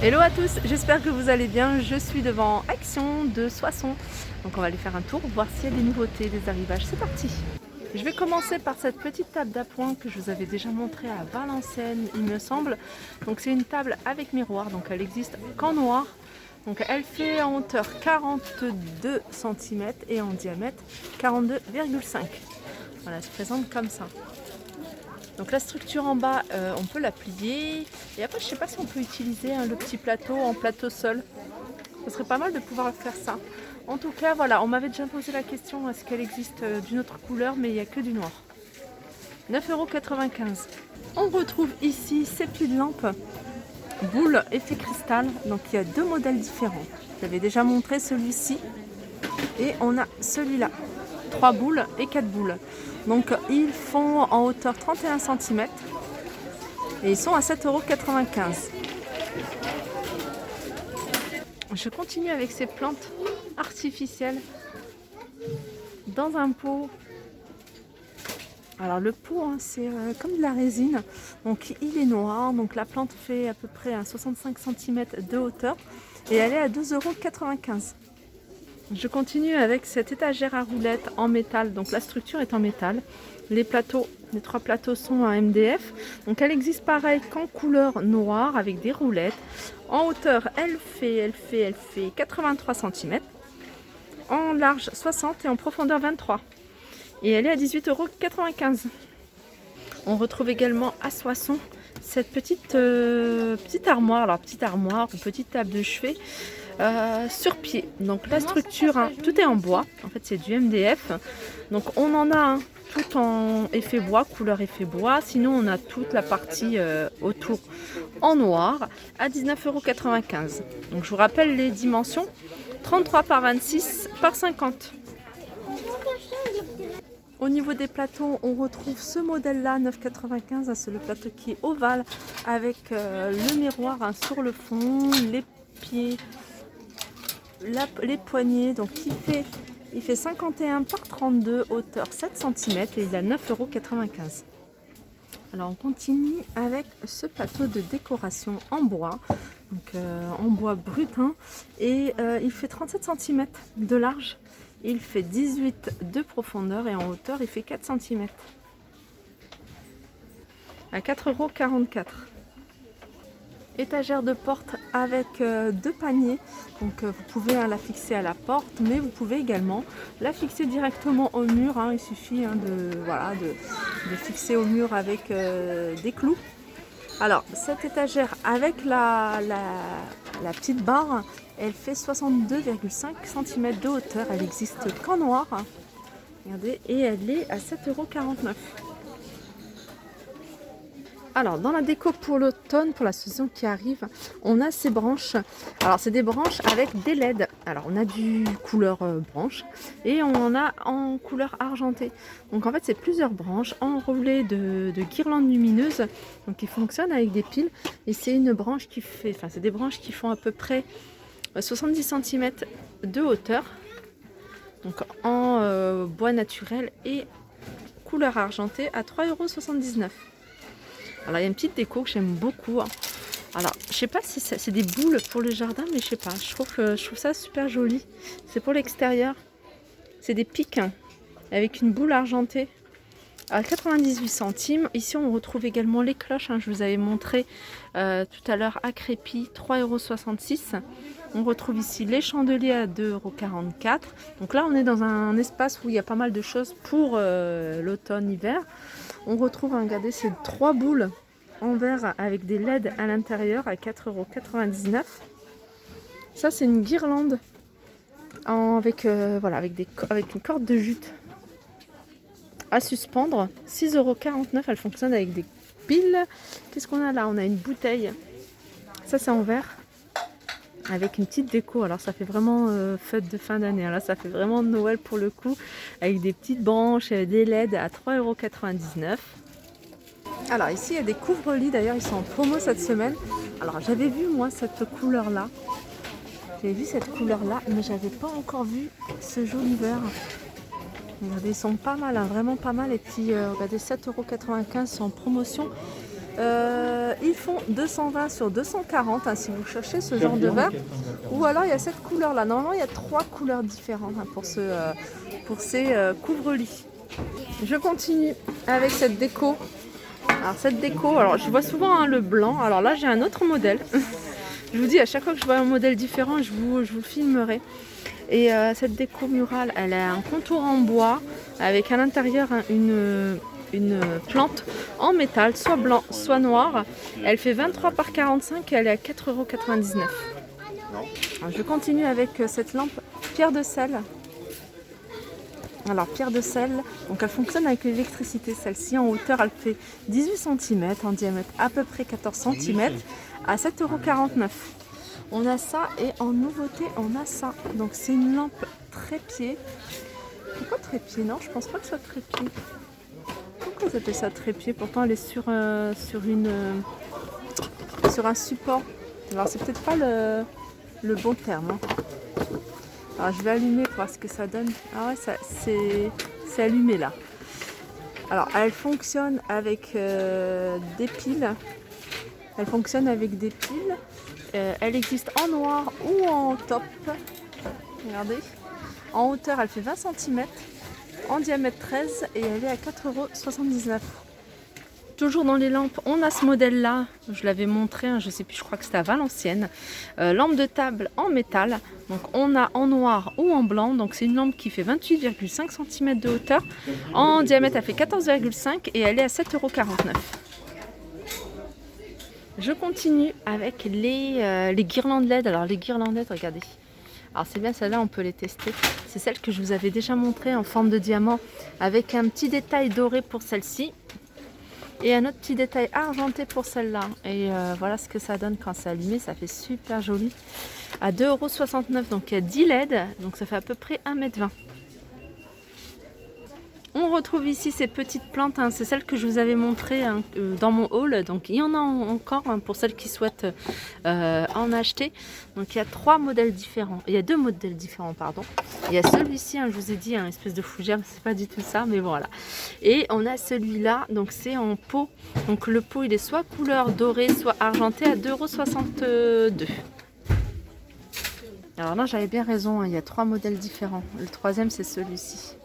Hello à tous, j'espère que vous allez bien. Je suis devant Action de Soissons. Donc on va aller faire un tour, voir s'il y a des nouveautés, des arrivages. C'est parti. Je vais commencer par cette petite table d'appoint que je vous avais déjà montrée à Valenciennes, il me semble. Donc c'est une table avec miroir, donc elle existe qu'en noir. Donc elle fait en hauteur 42 cm et en diamètre 42,5. Voilà, elle se présente comme ça. Donc la structure en bas, on peut la plier. Et après, je ne sais pas si on peut utiliser le petit plateau en plateau sol. Ce serait pas mal de pouvoir faire ça. En tout cas, voilà, on m'avait déjà posé la question, est-ce qu'elle existe d'une autre couleur, mais il n'y a que du noir. 9,95 €. On retrouve ici ces petites lampes boule effet cristal. Donc il y a deux modèles différents. J'avais déjà montré celui-ci. Et on a celui-là. 3 boules et 4 boules. Donc ils font en hauteur 31 cm et ils sont à 7,95 €. Je continue avec ces plantes artificielles dans un pot. Alors le pot, c'est comme de la résine, donc il est noir, donc la plante fait à peu près 65 cm de hauteur et elle est à 2,95 €. Je continue avec cette étagère à roulettes en métal, donc la structure est en métal. Les trois plateaux sont en MDF, donc elle existe pareil qu'en couleur noire avec des roulettes. En hauteur, elle fait 83 cm, en large 60 et en profondeur 23. Et elle est à 18,95 €. On retrouve également à Soissons cette petite armoire, alors petite armoire ou petite table de chevet sur pied. Donc la structure, tout est en bois, en fait c'est du MDF. Donc on en a tout en effet bois, couleur effet bois. Sinon on a toute la partie autour en noir à 19,95 €. Donc je vous rappelle les dimensions, 33 par 26 par 50. Au niveau des plateaux, on retrouve ce modèle-là, 9,95 €. C'est le plateau qui est ovale avec le miroir sur le fond, les pieds, les poignées. Donc il fait 51 par 32, hauteur 7 cm et il a 9,95 €. Alors on continue avec ce plateau de décoration en bois, donc en bois brut, et il fait 37 cm de large. Il fait 18 de profondeur et en hauteur il fait 4 cm. À 4,44 €. Étagère de porte avec deux paniers. Donc vous pouvez la fixer à la porte, mais vous pouvez également la fixer directement au mur. Il suffit de fixer au mur avec des clous. Alors cette étagère avec la petite barre, elle fait 62,5 cm de hauteur. Elle existe qu'en noir. Regardez, et elle est à 7,49 €. Alors dans la déco pour l'automne, pour la saison qui arrive, on a ces branches. Alors c'est des branches avec des LED. Alors on a du couleur branche et on en a en couleur argentée. Donc en fait c'est plusieurs branches enroulées de guirlandes lumineuses, donc qui fonctionnent avec des piles. Et c'est une branche qui fait, c'est des branches qui font à peu près 70 cm de hauteur. Donc en bois naturel et couleur argentée à 3,79 €. Alors il y a une petite déco que j'aime beaucoup. Alors je sais pas si c'est des boules pour le jardin, mais je sais pas. Je trouve ça super joli. C'est pour l'extérieur. C'est des pics avec une boule argentée à 98 centimes. Ici on retrouve également les cloches. Je vous avais montré tout à l'heure à Crépy, 3,66 €. On retrouve ici les chandeliers à 2,44 €. Donc là on est dans un espace où il y a pas mal de choses pour l'automne-hiver. On retrouve, regardez, ces 3 boules en verre avec des LED à l'intérieur à 4,99 €. Ça c'est une guirlande avec une corde de jute à suspendre, 6,49 €. Elle fonctionne avec des piles. Qu'est-ce qu'on a là? On a une bouteille. Ça c'est en verre avec une petite déco. Alors ça fait vraiment fête de fin d'année. Là ça fait vraiment Noël pour le coup, avec des petites branches, des LED à 3,99 €. Alors ici il y a des couvre-lits, d'ailleurs ils sont en promo cette semaine. Alors j'avais vu moi cette couleur là, mais j'avais pas encore vu ce joli vert. Regardez, ils sont pas mal, vraiment pas mal. Et puis regardez, 7,95 € sont en promotion. Ils font 220 sur 240 hein, si vous cherchez ce genre de verre. Ou alors il y a cette couleur là. Normalement il y a 3 couleurs différentes hein, pour ces couvre-lits. Je continue avec cette déco. Alors cette déco, alors je vois souvent hein, le blanc. Alors là j'ai un autre modèle. Je vous dis à chaque fois que je vois un modèle différent, je vous le filmerai. Et cette déco murale, elle a un contour en bois avec à l'intérieur hein, une plante en métal, soit blanc, soit noir. Elle fait 23 par 45 et elle est à 4,99 €. Je continue avec cette lampe pierre de sel. Alors pierre de sel, donc elle fonctionne avec l'électricité. Celle-ci en hauteur elle fait 18 cm, en diamètre à peu près 14 cm à 7,49 €. On a ça et en nouveauté on a ça. Donc c'est une lampe trépied. Pourquoi trépied? Non, je pense pas que ce soit trépied. Pourquoi vous appelez ça trépied? Pourtant elle est sur un support. Alors c'est peut-être pas le bon terme. Hein. Alors je vais allumer pour voir ce que ça donne. Ah ouais, c'est allumé là. Alors elle fonctionne avec des piles. Elle fonctionne avec des piles. Elle existe en noir ou en top. Regardez. En hauteur elle fait 20 cm. En diamètre 13 et elle est à 4,79 €. Toujours dans les lampes, on a ce modèle là, je l'avais montré, hein, je sais plus, je crois que c'était à Valenciennes. Lampe de table en métal, donc on a en noir ou en blanc, donc c'est une lampe qui fait 28,5 cm de hauteur. En diamètre elle fait 14,5 et elle est à 7,49 €. Je continue avec les guirlandes LED. Alors les guirlandes LED, regardez. Alors c'est bien, celle-là on peut les tester. C'est celle que je vous avais déjà montrée en forme de diamant avec un petit détail doré pour celle-ci. Et un autre petit détail argenté pour celle-là. Et voilà ce que ça donne quand c'est allumé. Ça fait super joli. À 2,69 €. Donc il y a 10 LED. Donc ça fait à peu près 1,20 m. On retrouve ici ces petites plantes, hein, c'est celles que je vous avais montrées hein, dans mon haul. Donc il y en a encore hein, pour celles qui souhaitent en acheter. Donc il y a 3 modèles différents. Il y a 2 modèles différents, pardon. Il y a celui-ci, hein, je vous ai dit, une espèce de fougère, c'est pas du tout ça, mais voilà. Et on a celui-là, donc c'est en pot. Donc le pot, il est soit couleur dorée, soit argenté à 2,62 €. Alors là, j'avais bien raison, hein, il y a 3 modèles différents. Le troisième, c'est celui-ci.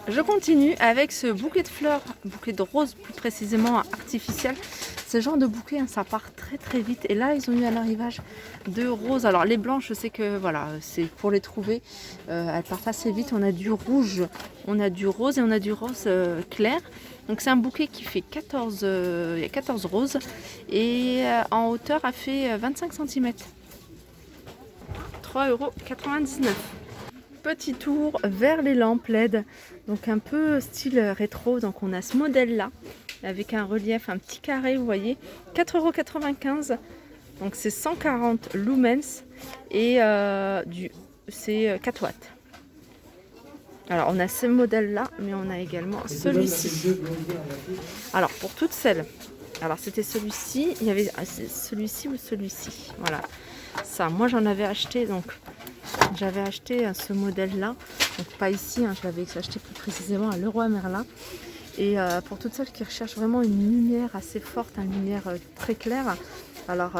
Je continue avec ce bouquet de fleurs, bouquet de roses plus précisément artificiel. Ce genre de bouquet, hein, ça part très très vite. Et là, ils ont eu un arrivage de roses. Alors les blanches, je sais que voilà, c'est pour les trouver. Elles partent assez vite. On a du rouge, on a du rose et on a du rose clair. Donc c'est un bouquet qui fait 14, il y a 14 roses. Et en hauteur, elle fait 25 cm. 3,99 €. Petit tour vers les lampes LED, donc un peu style rétro. Donc on a ce modèle là avec un relief, un petit carré, vous voyez, 4,95 €. Donc c'est 140 lumens et c'est 4 watts. Alors on a ce modèle là, mais on a également celui-ci. Alors pour toutes celles, alors c'était celui-ci, il y avait celui-ci ou celui-ci, voilà. Ça, moi j'en avais acheté, donc j'avais acheté ce modèle là, donc pas ici, hein, je l'avais acheté plus précisément à Leroy Merlin. Et pour toutes celles qui recherchent vraiment une lumière assez forte, une lumière très claire, alors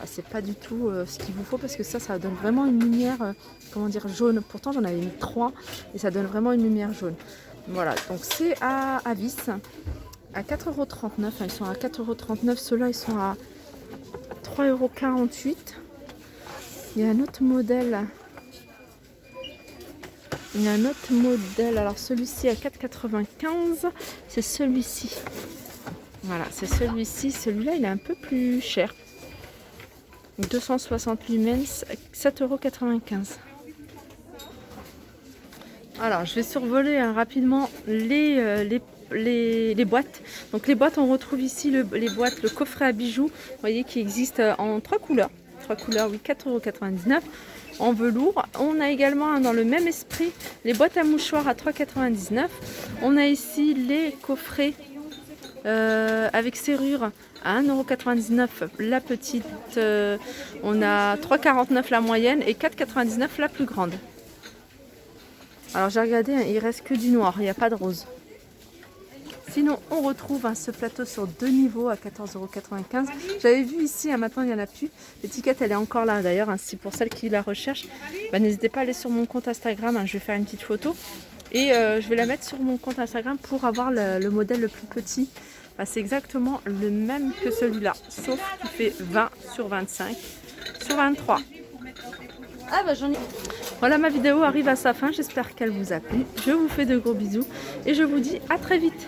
c'est pas du tout ce qu'il vous faut, parce que ça donne vraiment une lumière, comment dire, jaune. Pourtant j'en avais mis 3 et ça donne vraiment une lumière jaune. Voilà, donc c'est à vis, à 4,39 €, ils sont à 4,39 €, ceux-là ils sont à 3,48 €. Il y a un autre modèle. Il y a un autre modèle. Alors celui-ci à 4,95 €. C'est celui-ci. Voilà, c'est celui-ci. Celui-là, il est un peu plus cher. 260 lumens, 7,95 €. Alors, je vais survoler rapidement les boîtes. Donc les boîtes, on retrouve ici les boîtes, le coffret à bijoux, vous voyez, qui existe en 3 couleurs. 3 couleurs, oui, 4,99 € en velours. On a également dans le même esprit les boîtes à mouchoirs à 3,99 €. On a ici les coffrets avec serrure à 1,99 € la petite. On a 3,49 € la moyenne et 4,99 € la plus grande. Alors j'ai regardé, hein, il reste que du noir, il n'y a pas de rose. Sinon, on retrouve ce plateau sur 2 niveaux à 14,95 €. J'avais vu ici, maintenant il n'y en a plus. L'étiquette, elle est encore là d'ailleurs. Si pour celles qui la recherchent, n'hésitez pas à aller sur mon compte Instagram. Je vais faire une petite photo. Et je vais la mettre sur mon compte Instagram pour avoir le modèle le plus petit. C'est exactement le même que celui-là, sauf qu'il fait 20 sur 25 sur 23. Ah bah j'en ai. Voilà, ma vidéo arrive à sa fin. J'espère qu'elle vous a plu. Je vous fais de gros bisous et je vous dis à très vite.